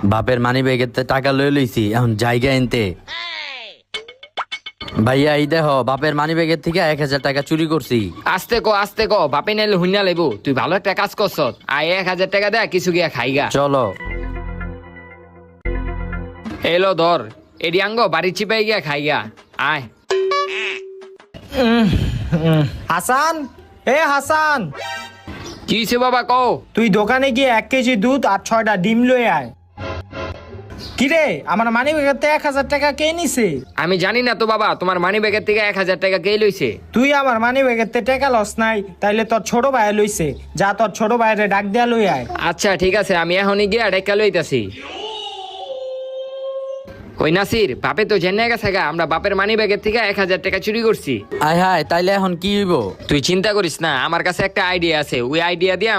বাপের মানি ব্যাগের টাকা লয়ে লইছি, এখন জায়গা এনতে। ভাইয়া এই দেহ, বাপের মানি ব্যাগের থেকে 1000 টাকা চুরি করছি। আস্তে কো বাপে নাইলে হুইনা লাইব। তুই ভালো একটা কাজ করছ, আয় 1000 টাকা দে, কিছু গিয়া খাইগা। চলো। এলো ধর, এডি আঙ্গ বাড়ি চিপাই গিয়া খাইগা। আয়। হাসান, হাসান, কি হইছে বাবা কও? তুই দোকানে গিয়ে 1 কেজি দুধ আর 6টা ডিম লয়ে আয়। কিরে, আমার মানি ব্যাগের 1000 টাকা কে নিছে? আমি জানি না তো বাবা, তোমার মানি ব্যাগের থেকে 1000 টাকা কে লইছে। তুই আমার মানি ব্যাগের টাকা লস নাই, তাইলে তোর ছোট ভাই লইছে। যা তোর ছোট ভাইরে ডাক দেয়া লই আয়। আচ্ছা ঠিক আছে, আমি এখনই গিয়া টাকা লইতাছি। ওই নাসির, বাপে তো জেনে গেছে গা আমরা বাপের মানি ব্যাগের থেকে 1000 টাকা চুরি করছি। আয় হায়, তাইলে এখন কি হইব? তুই চিন্তা করিস না, আমার কাছে একটা আইডিয়া আছে। ওই আইডিয়া দিয়ে